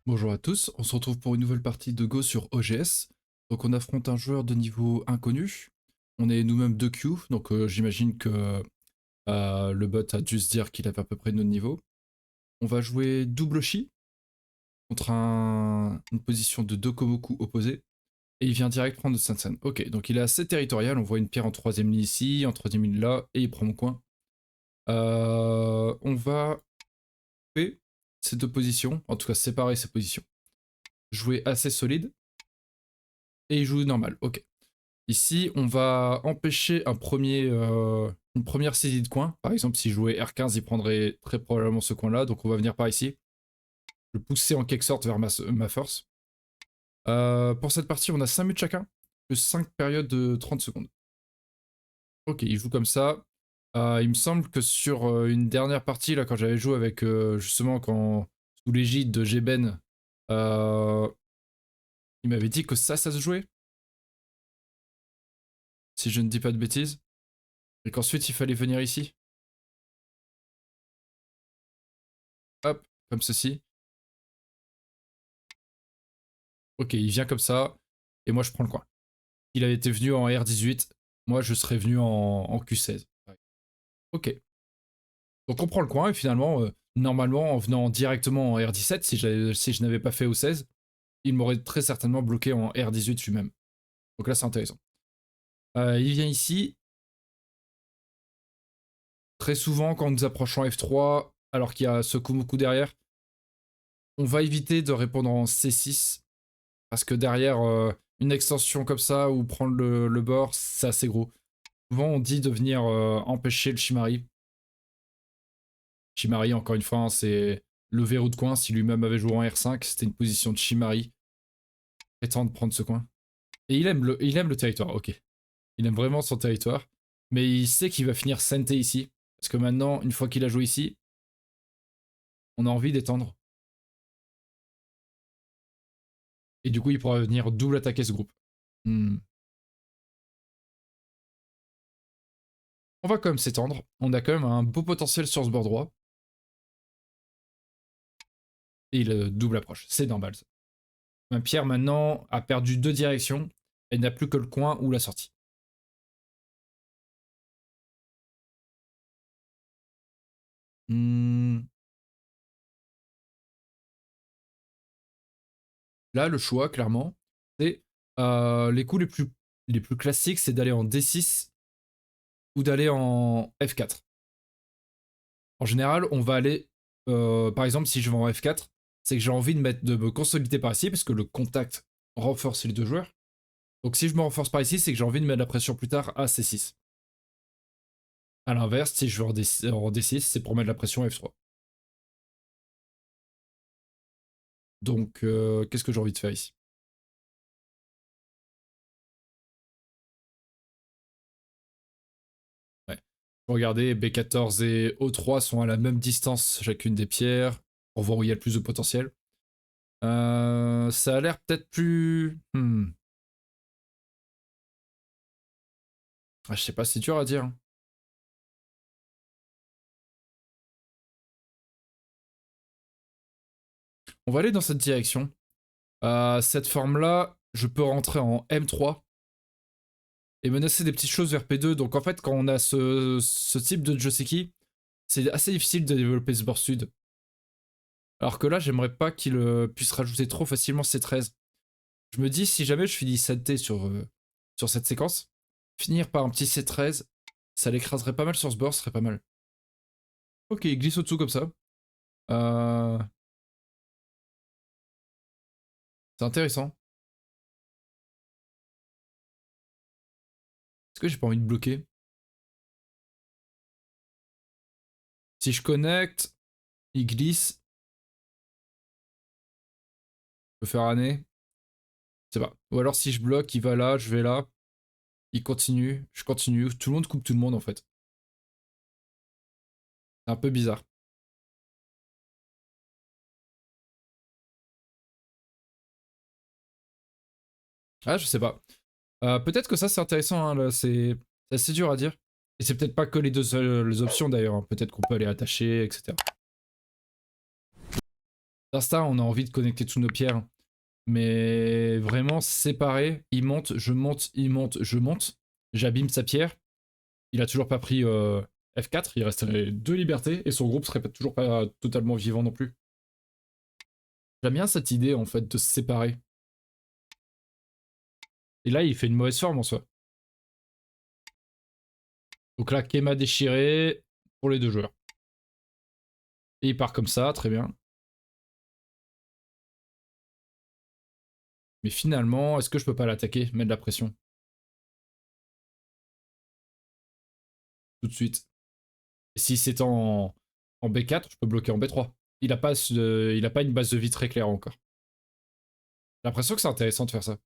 Bonjour à tous, on se retrouve pour une nouvelle partie de Go sur OGS. Donc on affronte un joueur de niveau inconnu. On est nous-mêmes 2 queues, donc j'imagine que le bot a dû se dire qu'il avait à peu près notre niveau. On va jouer double chi contre une position de Dokomoku opposée. Et il vient direct prendre de Sansan. Ok, donc il est assez territorial, on voit une pierre en troisième ligne ici, en troisième ligne là, et il prend mon coin. On va couper ces deux positions, en tout cas séparer ces positions. Jouer assez solide. Et il joue normal, ok. Ici, on va empêcher une première saisie de coin. Par exemple, si je jouais R15, il prendrait très probablement ce coin-là. Donc on va venir par ici. Le pousser en quelque sorte vers ma force. Pour cette partie, on a 5 minutes chacun. Plus 5 périodes de 30 secondes. Ok, il joue comme ça. Il me semble que sur une dernière partie, là, quand j'avais joué avec, justement, sous l'égide de Gben, il m'avait dit que ça se jouait. Si je ne dis pas de bêtises. Et qu'ensuite, il fallait venir ici. Hop, comme ceci. Ok, il vient comme ça, et moi je prends le coin. Il avait été venu en R18, moi je serais venu en Q16. Ok. Donc on prend le coin, et finalement, normalement, en venant directement en R17, si je n'avais pas fait au 16, il m'aurait très certainement bloqué en R18 lui-même. Donc là, c'est intéressant. Il vient ici. Très souvent, quand nous approchons F3, alors qu'il y a ce Kumuku derrière, on va éviter de répondre en C6, parce que derrière, une extension comme ça, ou prendre le bord, c'est assez gros. Souvent, on dit de venir empêcher le Shimari. Shimari, encore une fois, hein, c'est le verrou de coin. Si lui-même avait joué en R5, c'était une position de Shimari. Étant de prendre ce coin. Et il aime le territoire, ok. Il aime vraiment son territoire. Mais il sait qu'il va finir Sente ici. Parce que maintenant, une fois qu'il a joué ici, on a envie d'étendre. Et du coup, il pourra venir double attaquer ce groupe. On va quand même s'étendre. On a quand même un beau potentiel sur ce bord droit. Et il double approche. C'est normal. Ça. Ma pierre maintenant a perdu deux directions. Elle n'a plus que le coin ou la sortie. Là, le choix, clairement, c'est les coups les plus classiques, c'est d'aller en D6 ou d'aller en F4. En général, on va aller, par exemple, si je vais en F4, c'est que j'ai envie de me consolider par ici, parce que le contact renforce les deux joueurs. Donc si je me renforce par ici, c'est que j'ai envie de mettre la pression plus tard à C6. A l'inverse, si je vais en D6, c'est pour mettre la pression à F3. Donc, qu'est-ce que j'ai envie de faire ici? Ouais. Regardez, B14 et O3 sont à la même distance chacune des pierres, pour voir où il y a le plus de potentiel. Ça a l'air peut-être plus... Ah, je sais pas, c'est dur à dire. Hein. On va aller dans cette direction. Cette forme-là, je peux rentrer en M3 et menacer des petites choses vers P2. Donc en fait, quand on a ce type de Joseki, c'est assez difficile de développer ce bord sud. Alors que là, j'aimerais pas qu'il puisse rajouter trop facilement C13. Je me dis, si jamais je finis 7T sur cette séquence, finir par un petit C13, ça l'écraserait pas mal sur ce bord, ce serait pas mal. Ok, il glisse au-dessous comme ça. Euh... C'est intéressant. Est-ce que j'ai pas envie de bloquer? Si je connecte, il glisse. Je peux faire année. C'est pas. Ou alors si je bloque, il va là, je vais là. Il continue, je continue. Tout le monde coupe tout le monde en fait. C'est un peu bizarre. Ah, je sais pas. Peut-être que ça c'est intéressant, hein, là, c'est assez dur à dire. Et c'est peut-être pas que les deux seules les options d'ailleurs. Hein. Peut-être qu'on peut aller attacher, etc. D'instinct, on a envie de connecter toutes nos pierres. Mais vraiment séparé, il monte, je monte, il monte, je monte. J'abîme sa pierre. Il a toujours pas pris F4, il resterait 2 libertés et son groupe serait toujours pas totalement vivant non plus. J'aime bien cette idée en fait de se séparer. Et là, il fait une mauvaise forme en soi. Donc là, Kema déchiré pour les deux joueurs. Et il part comme ça, très bien. Mais finalement, est-ce que je peux pas l'attaquer, mettre de la pression tout de suite? Si c'est en B4, je peux bloquer en B3. Il a pas une base de vie très claire encore. J'ai l'impression que c'est intéressant de faire ça.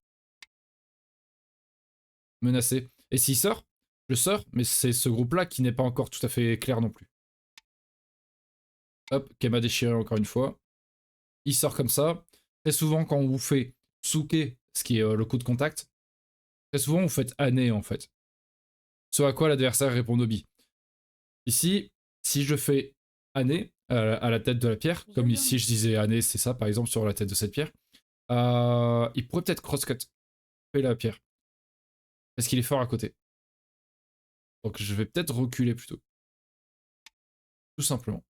Menacé. Et s'il sort, je sors, mais c'est ce groupe-là qui n'est pas encore tout à fait clair non plus. Hop, Kema déchiré encore une fois. Il sort comme ça. Très souvent, quand on vous fait Tsuke, ce qui est le coup de contact, très souvent, vous faites Ane en fait. Ce à quoi l'adversaire répond Nobi. Ici, si je fais Ane à la tête de la pierre, comme ici je disais Ane, c'est ça par exemple sur la tête de cette pierre, il pourrait peut-être crosscut la pierre. Parce qu'il est fort à côté. Donc je vais peut-être reculer plutôt. Tout simplement.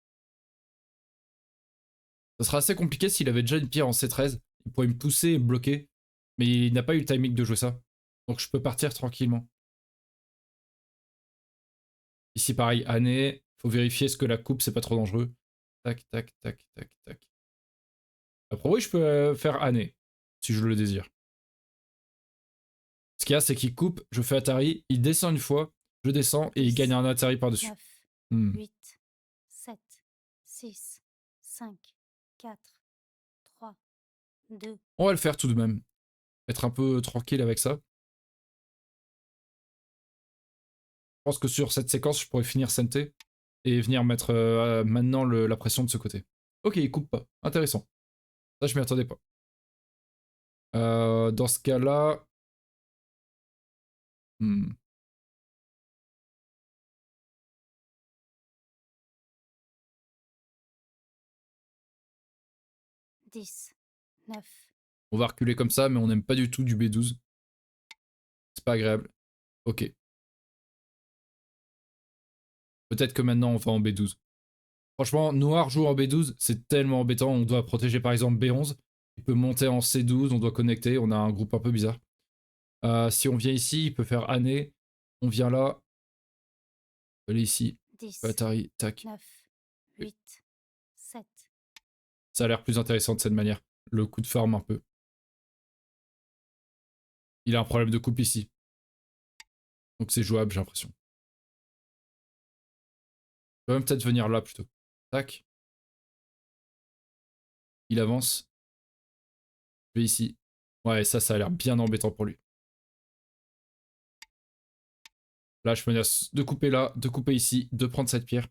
Ça sera assez compliqué s'il avait déjà une pierre en C13. Il pourrait me pousser et me bloquer. Mais il n'a pas eu le timing de jouer ça. Donc je peux partir tranquillement. Ici pareil, année. Faut vérifier ce que la coupe, c'est pas trop dangereux. Tac, tac, tac, tac, tac. Après oui, je peux faire année. Si je le désire. Ce qu'il y a, c'est qu'il coupe, je fais Atari, il descend une fois, je descends et il gagne un Atari par-dessus. 9, 8, 7, 6, 5, 4, 3, 2. On va le faire tout de même. Être un peu tranquille avec ça. Je pense que sur cette séquence, je pourrais finir Sente et venir mettre maintenant la pression de ce côté. Ok, il coupe pas. Intéressant. Ça, je m'y attendais pas. Dans ce cas-là... 10, 9. On va reculer comme ça, mais on n'aime pas du tout du B12. C'est pas agréable. Ok. Peut-être que maintenant, on va en B12. Franchement, Noir joue en B12, c'est tellement embêtant. On doit protéger par exemple B11. Il peut monter en C12, on doit connecter. On a un groupe un peu bizarre. Si on vient ici, il peut faire année. On vient là. On peut aller ici. 10, Atari, tac. 9, 8, 7. Ça a l'air plus intéressant de cette manière. Le coup de farm un peu. Il a un problème de coupe ici. Donc c'est jouable, j'ai l'impression. Je peux même peut-être venir là plutôt. Tac. Il avance. Je vais ici. Ouais, ça a l'air bien embêtant pour lui. Là, je menace de couper là, de couper ici, de prendre cette pierre.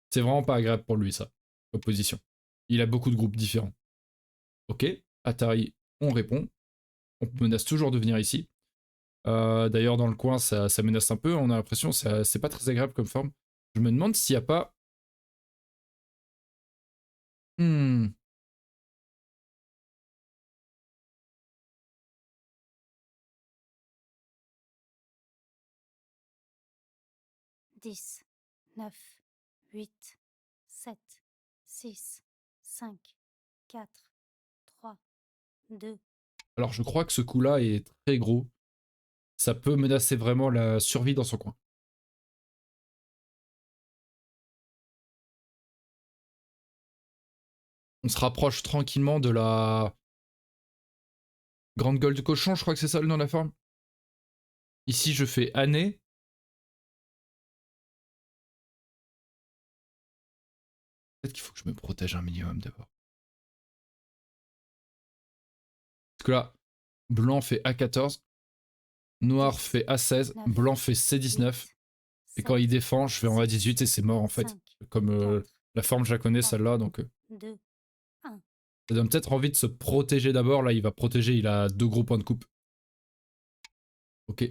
C'est vraiment pas agréable pour lui, ça, comme position. Il a beaucoup de groupes différents. Ok, Atari, on répond. On menace toujours de venir ici. D'ailleurs, dans le coin, ça menace un peu. On a l'impression que c'est pas très agréable comme forme. Je me demande s'il n'y a pas... 10, 9, 8, 7, 6, 5, 4, 3, 2. Alors, je crois que ce coup-là est très gros. Ça peut menacer vraiment la survie dans son coin. On se rapproche tranquillement de la... Grande gueule de cochon, je crois que c'est ça le nom de la forme. Ici, je fais année. Peut-être qu'il faut que je me protège un minimum d'abord. Parce que là, blanc fait A14, noir 10, fait A16, 9, blanc fait C19. 8, Et quand 7, il défend, je fais en 6, A18 et c'est mort en fait. 5, Comme 4, la forme, je la connais 3, celle-là, donc 2, 1. ça donne peut-être envie de se protéger d'abord. Là, il va protéger, il a 2 gros points de coupe. Ok.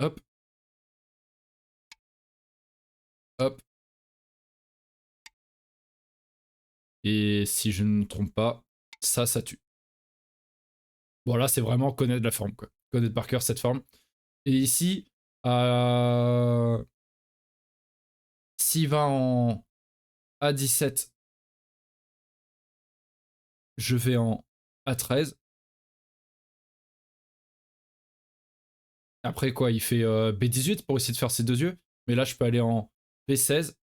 Hop. Hop. Et si je ne me trompe pas, ça tue. Bon, là, c'est vraiment connaître la forme, quoi. Connaître par cœur cette forme. Et ici, s'il va en A17, je vais en A13. Après, quoi, il fait B18 pour essayer de faire ses deux yeux. Mais là, je peux aller en B16.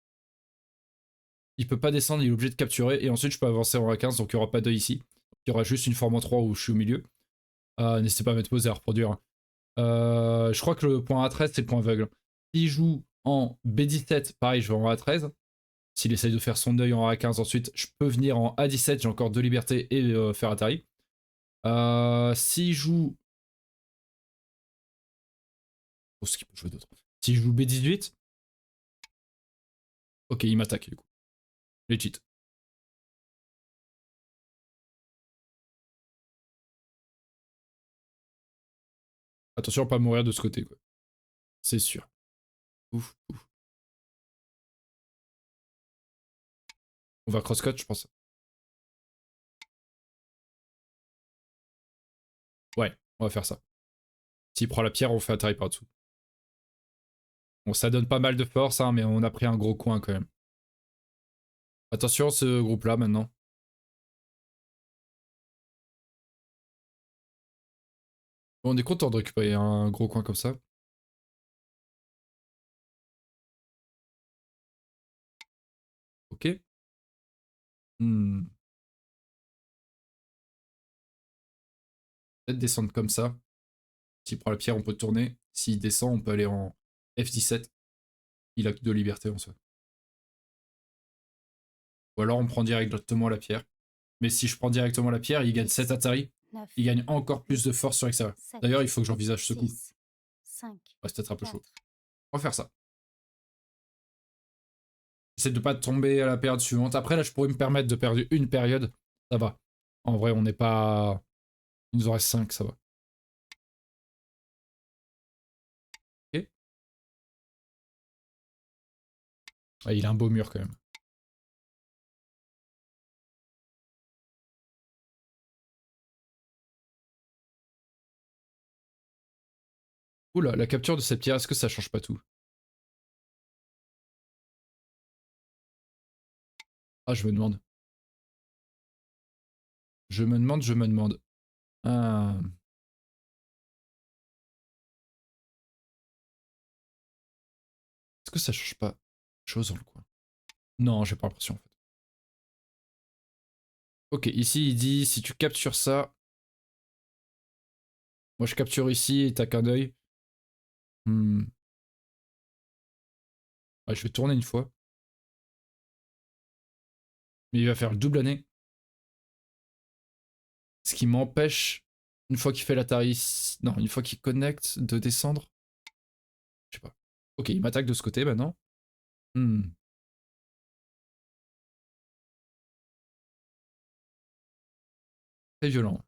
Il peut pas descendre, il est obligé de capturer. Et ensuite, je peux avancer en A15, donc il n'y aura pas d'œil ici. Il y aura juste une forme en 3 où je suis au milieu. N'hésitez pas à mettre pause et à reproduire. Je crois que le point A13, c'est le point aveugle. S'il joue en B17, pareil, je vais en A13. S'il essaye de faire son œil en A15 ensuite, je peux venir en A17, j'ai encore 2 libertés et faire Atari. S'il joue... Oh, ce qu'il peut jouer d'autre. S'il joue B18... Ok, il m'attaque du coup. Legit. Attention à pas mourir de ce côté, quoi. C'est sûr. Ouf, ouf. On va crosscut, je pense. Ouais, on va faire ça. S'il prend la pierre, on fait Atari par-dessous. Bon, ça donne pas mal de force, hein, mais on a pris un gros coin quand même. Attention, ce groupe-là, maintenant. On est content de récupérer un gros coin comme ça. Ok. Peut-être descendre comme ça. S'il prend la pierre, on peut tourner. S'il descend, on peut aller en F17. Il a que 2 libertés en soi. Ou alors on prend directement la pierre. Mais si je prends directement la pierre, il gagne 7 Atari. Il gagne encore plus de force sur l'extérieur. D'ailleurs, il faut que j'envisage ce coup. Ouais, c'est peut-être un peu chaud. On va faire ça. J'essaie de pas tomber à la période suivante. Après, là, je pourrais me permettre de perdre une période. Ça va. En vrai, on n'est pas... Il nous en reste 5, ça va. Ok. Ah, il a un beau mur quand même. Oula, la capture de cette pierre, est-ce que ça change pas tout? Ah, je me demande. Je me demande. Ah. Est-ce que ça change pas chose dans le coin? Non, j'ai pas l'impression en fait. Ok, ici il dit si tu captures ça. Moi je capture ici et t'as qu'un œil. Ouais, je vais tourner une fois. Mais il va faire le double année. Ce qui m'empêche, une fois qu'il fait l'Atari. Non, une fois qu'il connecte, de descendre. Je sais pas. Ok, il m'attaque de ce côté maintenant. Très violent.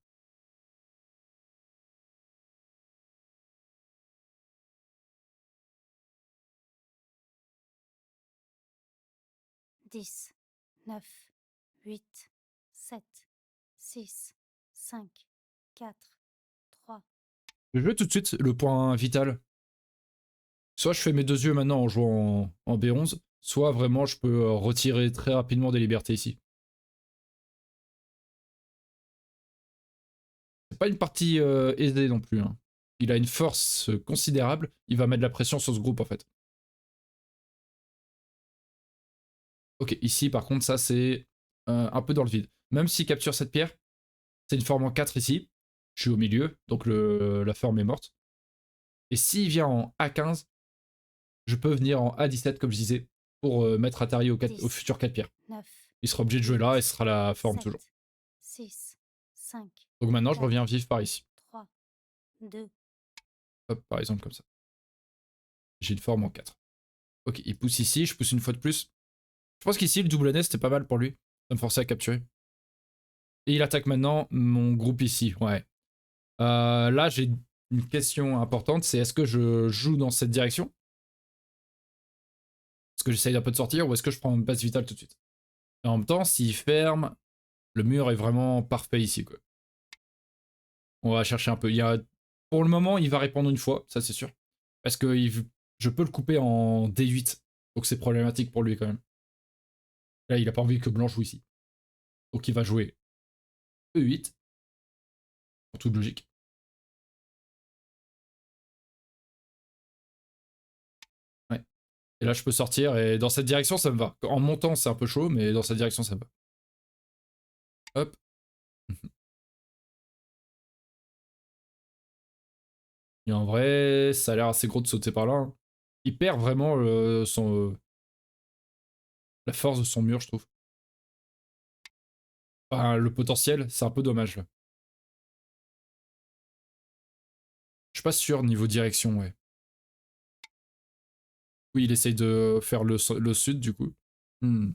10, 9, 8, 7, 6, 5, 4, 3. Je vais tout de suite le point vital. Soit je fais mes deux yeux maintenant en jouant en B11, soit vraiment je peux retirer très rapidement des libertés ici. C'est pas une partie aisée non plus. Hein. Il a une force considérable. Il va mettre de la pression sur ce groupe en fait. Ok, ici par contre, ça c'est un peu dans le vide. Même s'il capture cette pierre, c'est une forme en 4 ici. Je suis au milieu, donc la forme est morte. Et s'il vient en A15, je peux venir en A17 comme je disais, pour mettre Atari au futur 4 pierres. Il sera obligé de jouer là et ce sera la forme 7, toujours. 6, 5, donc maintenant, 4, je reviens vivre par ici. 3, 2. Hop, par exemple, comme ça. J'ai une forme en 4. Ok, il pousse ici, je pousse une fois de plus. Je pense qu'ici, le double NS, c'était pas mal pour lui. Ça me forçait à capturer. Et il attaque maintenant mon groupe ici, ouais. Là, j'ai une question importante, c'est est-ce que je joue dans cette direction? Est-ce que j'essaye un peu de sortir ou est-ce que je prends une base vitale tout de suite? Et en même temps, s'il ferme, le mur est vraiment parfait ici, quoi. On va chercher un peu. Pour le moment, il va répondre une fois, ça c'est sûr. Parce que je peux le couper en D8. Donc c'est problématique pour lui quand même. Là, il a pas envie que blanc joue ici. Donc il va jouer E8, en toute logique. Ouais. Et là, je peux sortir, et dans cette direction, ça me va. En montant, c'est un peu chaud, mais dans cette direction, ça me va. Hop. Et en vrai, ça a l'air assez gros de sauter par là, hein. Il perd vraiment la force de son mur, je trouve. Enfin, le potentiel, c'est un peu dommage, là. Je suis pas sûr niveau direction, ouais. Oui, il essaye de faire le sud, du coup. Hmm.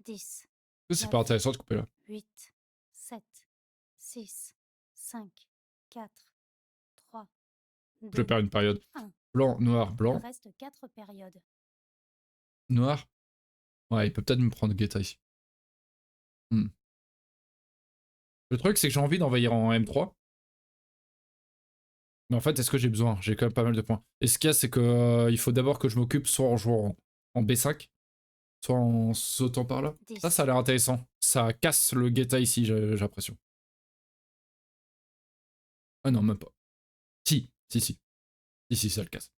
10, C'est pas 9, intéressant de couper là. 8, 7, 6, 5, 4, 3, Je vais 2, perdre une période. 1. Blanc, noir, Il blanc, reste 4 périodes. noir. Ouais, il peut peut-être me prendre Guetta ici. Hmm. Le truc, c'est que j'ai envie d'envahir en M3. Mais en fait, est-ce que j'ai besoin? J'ai quand même pas mal de points. Et ce qu'il y a, c'est que il faut d'abord que je m'occupe soit en jouant en B5, soit en sautant par là. 10, Ça a l'air intéressant. Ça casse le Guetta ici, j'ai l'impression. Ah non, même pas. Si, si, si. Si, si, ça le casse.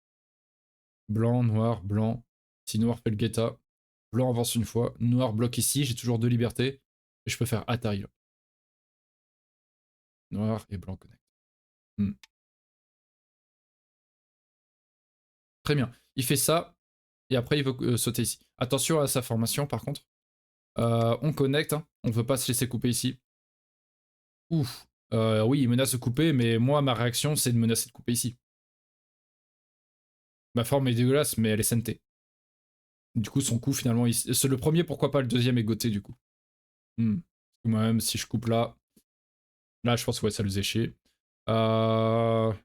Blanc, noir, blanc. Si noir fait le Guetta, blanc avance une fois. Noir bloque ici, j'ai toujours deux libertés. Et je peux faire Atari là. Noir et blanc connect. Hmm. Très bien. Il fait ça, et après il veut sauter ici. Attention à sa formation par contre. On connecte, hein. On veut pas se laisser couper ici. Ouf. Oui, il menace de couper, mais moi, ma réaction, c'est de menacer de couper ici. Ma forme est dégueulasse, mais elle est SNT. Du coup, son coup, finalement, c'est le premier, pourquoi pas le deuxième est goté, du coup. Hmm. Moi-même, si je coupe là, là, je pense que ouais, ça le faisait chier. Important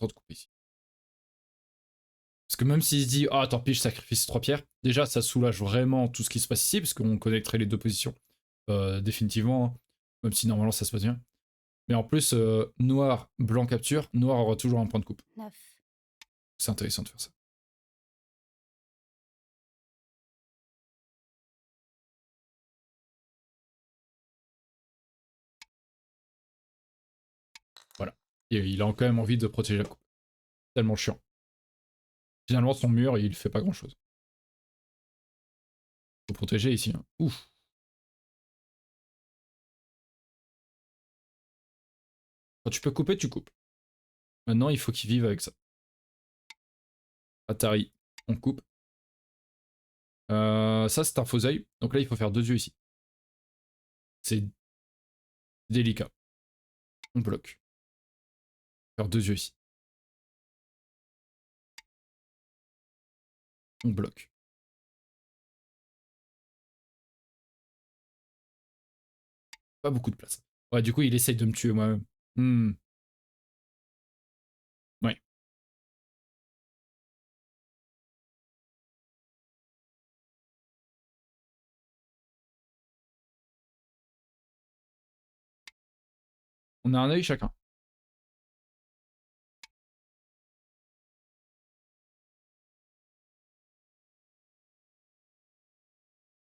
de couper ici. Parce que même s'il se dit, ah, tant pis, je sacrifie ces trois pierres, déjà, ça soulage vraiment tout ce qui se passe ici, parce qu'on connecterait les deux positions. Définitivement, hein. Même si normalement ça se passe bien. Mais en plus, noir, blanc capture, noir aura toujours un point de coupe. 9, C'est intéressant de faire ça. Voilà. Et il a quand même envie de protéger la coupe. Tellement chiant. Finalement, son mur, il fait pas grand chose. Faut protéger ici, hein. Ouf. Quand tu peux couper, tu coupes. Maintenant, il faut qu'il vive avec ça. Atari, on coupe. Ça, c'est un faux œil. Donc là, il faut faire deux yeux ici. C'est délicat. On bloque. Faire deux yeux ici. On bloque. Pas beaucoup de place. Ouais, du coup, il essaye de me tuer moi-même. Hmm. Ouais. On a un œil chacun.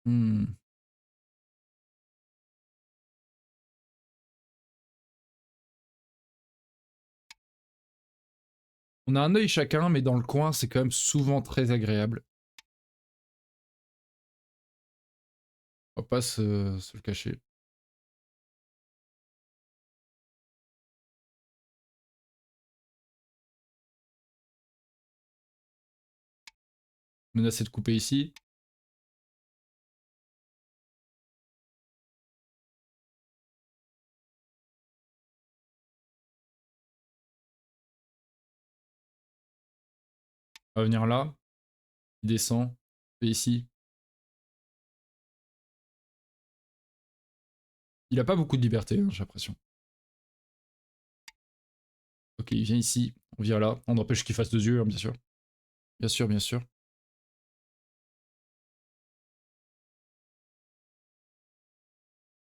Hmm. On a un œil chacun, mais dans le coin, c'est quand même souvent très agréable. On va pas se le cacher. Menacer de couper ici. On va venir là. Il descend. Et ici. Il a pas beaucoup de liberté, hein, j'ai l'impression. Ok, il vient ici, on vient là. On empêche qu'il fasse 2 yeux, hein, bien sûr. Bien sûr, bien sûr.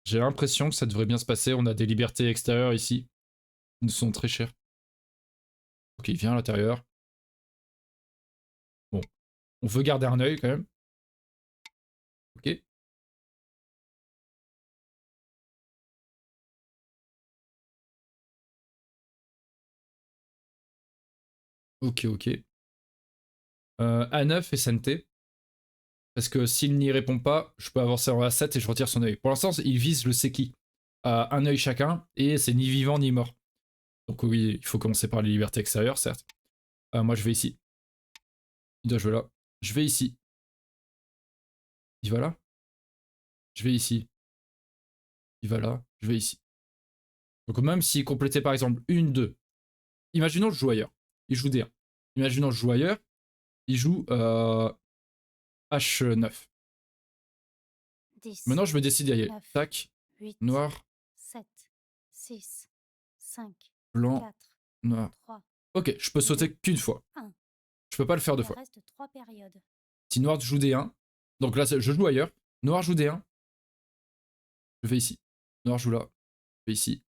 J'ai l'impression que ça devrait bien se passer. On a des libertés extérieures ici. Ils nous sont très chères. Ok, il vient à l'intérieur. Bon, on veut garder un œil quand même. Ok. Ok, ok. A9 et SNT. Parce que s'il n'y répond pas, je peux avancer en A7 et je retire son œil. Pour l'instant, il vise le Seki. À un œil chacun, et c'est ni vivant ni mort. Donc oui, il faut commencer par les libertés extérieures, certes. Moi, je vais ici. Il doit jouer là. Je vais ici. Il va là. Je vais ici. Il va là. Je vais ici. Donc même s'il complétait par exemple une, deux. Imaginons je joue ailleurs. Il joue D1. Imaginons je joue ailleurs. Il joue H9. 10, Maintenant, je me décide d'y aller. 9, Tac. 8, Noir. 7, 6, 5, Blanc. 4, Noir. 3, Ok, je peux 2, sauter qu'une fois. 1. Je peux pas le faire 2 Il fois. reste 3 périodes. Si noir joue D1. Donc là, je joue ailleurs. Noir joue D1. Je vais ici. Noir joue là. Je vais ici.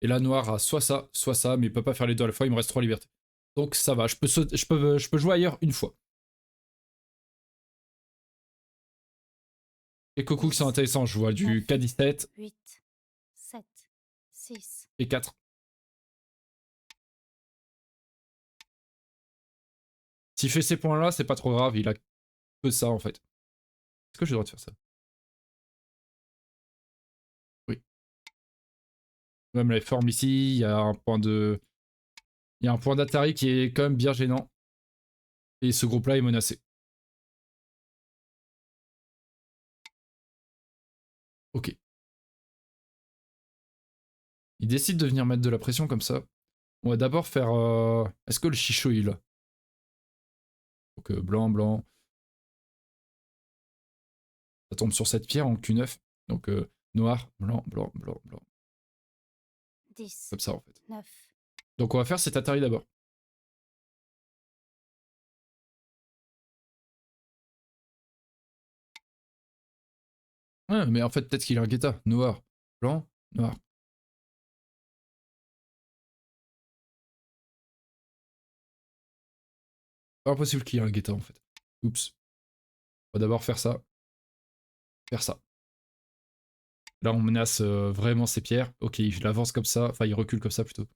Et là, noir a soit ça, mais il peut pas faire les deux à la fois. Il me reste 3 libertés. Donc ça va. Je peux jouer ailleurs une fois. Quelques coups qui sont 10, intéressants. Je vois 9, du K17 8, 7, 6. et 4. S'il fait ces points-là, c'est pas trop grave. Il a que ça, en fait. Est-ce que j'ai le droit de faire ça? Oui. Même les formes ici, il y a un point de... Il y a un point d'Atari qui est quand même bien gênant. Et ce groupe-là est menacé. Ok. Il décide de venir mettre de la pression comme ça. On va d'abord faire... Est-ce que le chicho il est là? Donc blanc, blanc. Ça tombe sur cette pierre en Q9. Donc noir, blanc, blanc, blanc, blanc. 10, Comme ça en fait. 9. Donc on va faire cet Atari d'abord. Ouais, mais en fait peut-être qu'il a un guetta. Noir, blanc, noir. Pas impossible qu'il y ait un guetta en fait. Oups. On va d'abord faire ça. Faire ça. Là on menace vraiment ces pierres. Ok, il avance comme ça. Enfin il recule comme ça plutôt.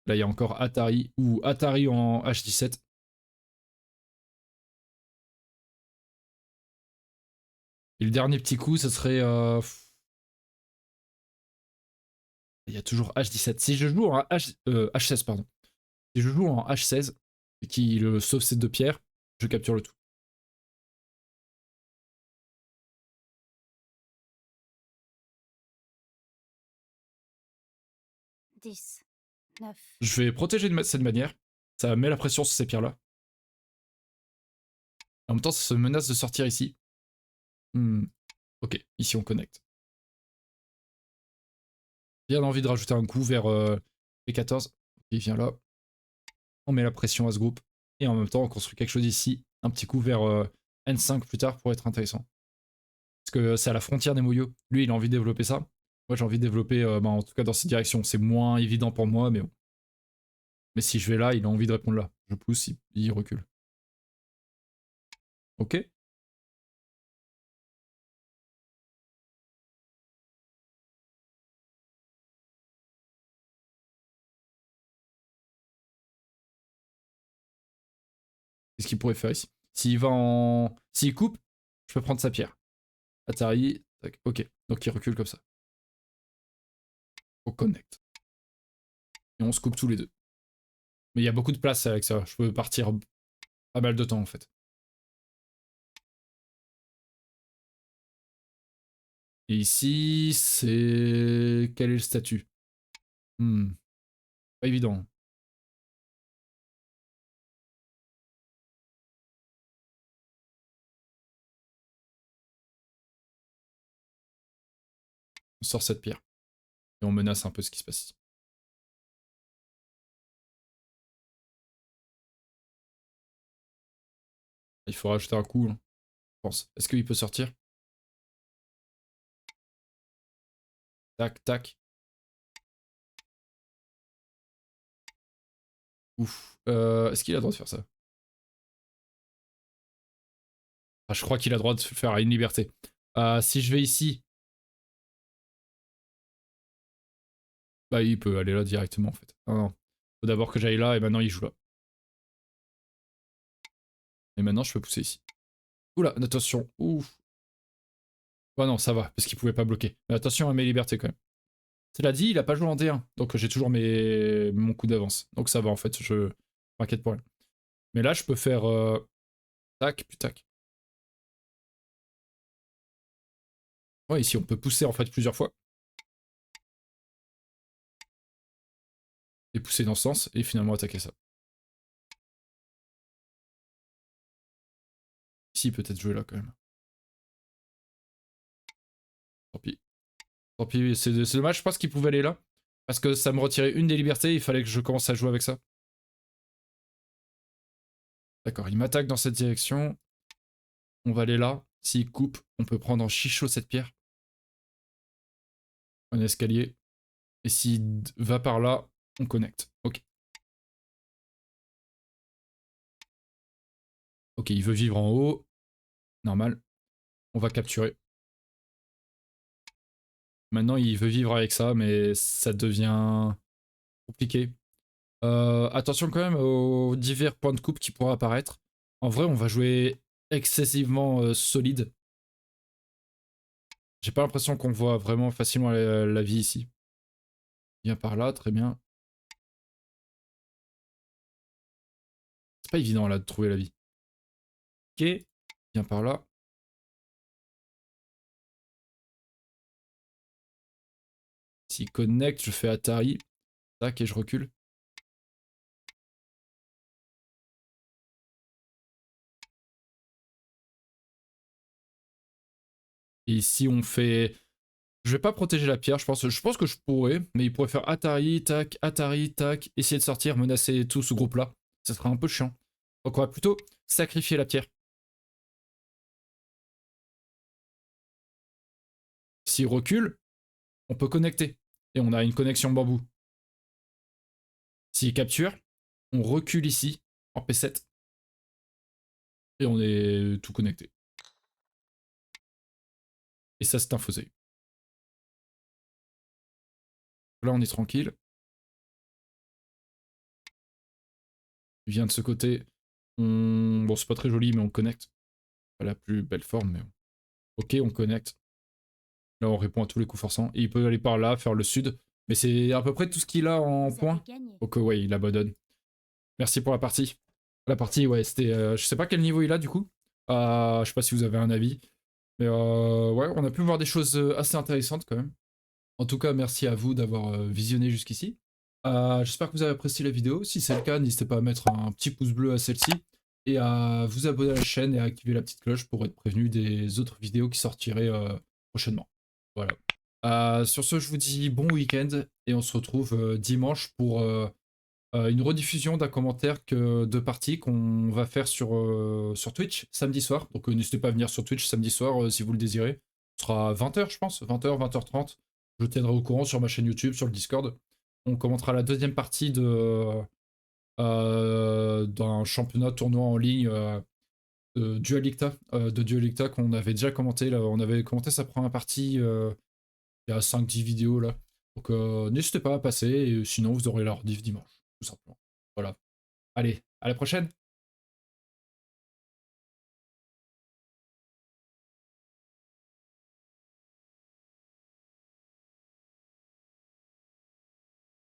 Là il y a encore Atari. Ou Atari en H17. Et le dernier petit coup, ce serait... Il y a toujours H17. Si je joue en H16, pardon. Si je joue en H16 et qu'il sauve ces 2 pierres, je capture le tout. Dix, 9. Je vais protéger de cette manière. Ça met la pression sur ces pierres-là. En même temps, ça se menace de sortir ici. Ok, ici on connecte. Bien envie de rajouter un coup vers P14. Il vient là. On met la pression à ce groupe. Et en même temps, on construit quelque chose ici. Un petit coup vers N5 plus tard pour être intéressant. Parce que c'est à la frontière des Moyo. Lui, il a envie de développer ça. Moi, j'ai envie de développer, en tout cas dans cette direction. C'est moins évident pour moi, mais bon. Mais si je vais là, il a envie de répondre là. Je pousse, il recule. Ok. Qu'est-ce qu'il pourrait faire ici? S'il va en... S'il coupe, je peux prendre sa pierre. Atari, tac, ok. Donc il recule comme ça. On connecte. Et on se coupe tous les deux. Mais il y a beaucoup de place avec ça. Je peux partir pas mal de temps en fait. Et ici, c'est... Quel est le statut? Pas évident. sort cette pierre. Et on menace un peu ce qui se passe ici. Il faut rajouter un coup, hein, je pense. Est-ce qu'il peut sortir? Tac, tac. Ouf. Est-ce qu'il a le droit de faire ça? Ah, je crois qu'il a le droit de se faire à une liberté. Si je vais ici... Bah, il peut aller là directement, en fait. Non, non. Faut d'abord que j'aille là, et maintenant il joue là. Et maintenant, je peux pousser ici. Oula, attention. Ouf. Bah non, ça va, parce qu'il pouvait pas bloquer. Mais attention à mes libertés, quand même. Cela dit, il a pas joué en D1, donc j'ai toujours mon coup d'avance. Donc ça va, en fait, je m'inquiète pour rien. Mais là, je peux faire... Tac, puis tac. Ouais, ici, on peut pousser, en fait, plusieurs fois. Et pousser dans ce sens, et finalement attaquer ça. Ici, peut-être jouer là, quand même. Tant pis. Tant pis, c'est dommage, je pense qu'il pouvait aller là. Parce que ça me retirait une des libertés, il fallait que je commence à jouer avec ça. D'accord, il m'attaque dans cette direction. On va aller là. S'il coupe, on peut prendre en chichot cette pierre. Un escalier. Et s'il va par là, on connecte. Ok. Ok, il veut vivre en haut. Normal. On va capturer. Maintenant, il veut vivre avec ça, mais ça devient compliqué. Attention quand même aux divers points de coupe qui pourraient apparaître. En vrai, on va jouer excessivement solide. J'ai pas l'impression qu'on voit vraiment facilement la vie ici. Viens par là, très bien. C'est pas évident là de trouver la vie. Ok, viens par là. S'il connecte, je fais Atari. Tac, et je recule. Et ici, on fait... Je vais pas protéger la pierre, je pense que je pourrais, mais il pourrait faire Atari, tac, essayer de sortir, menacer tout ce groupe-là. Ça serait un peu chiant. Donc on va plutôt sacrifier la pierre. S'il recule, on peut connecter. Et on a une connexion bambou. S'il capture, on recule ici, en P7. Et on est tout connecté. Et ça, c'est un fauseuil. Là, on est tranquille. Il vient de ce côté. Bon, c'est pas très joli, mais on connecte. Pas la plus belle forme, mais... Ok, on connecte. Là, on répond à tous les coups forçants. Et il peut aller par là, faire le sud. Mais c'est à peu près tout ce qu'il a en points. Donc ouais, il abandonne. Merci pour la partie. La partie, ouais, c'était... je sais pas quel niveau il a, du coup. Je sais pas si vous avez un avis. Mais ouais, on a pu voir des choses assez intéressantes, quand même. En tout cas, merci à vous d'avoir visionné jusqu'ici. J'espère que vous avez apprécié la vidéo. Si c'est le cas, n'hésitez pas à mettre un petit pouce bleu à celle-ci. Et à vous abonner à la chaîne et à activer la petite cloche pour être prévenu des autres vidéos qui sortiraient prochainement. Voilà. Sur ce, je vous dis bon week-end et on se retrouve dimanche pour une rediffusion d'un commentaire de partie qu'on va faire sur Twitch samedi soir. Donc n'hésitez pas à venir sur Twitch samedi soir si vous le désirez. Ce sera 20h, je pense, 20h, 20h30. Je vous tiendrai au courant sur ma chaîne YouTube, sur le Discord. On commentera la deuxième partie d'un championnat tournoi en ligne de Duelicta qu'on avait déjà commenté. Là, on avait commenté sa première partie il y a 5-10 vidéos là. Donc n'hésitez pas à passer, et sinon vous aurez la rediff dimanche, tout simplement. Voilà. Allez, à la prochaine!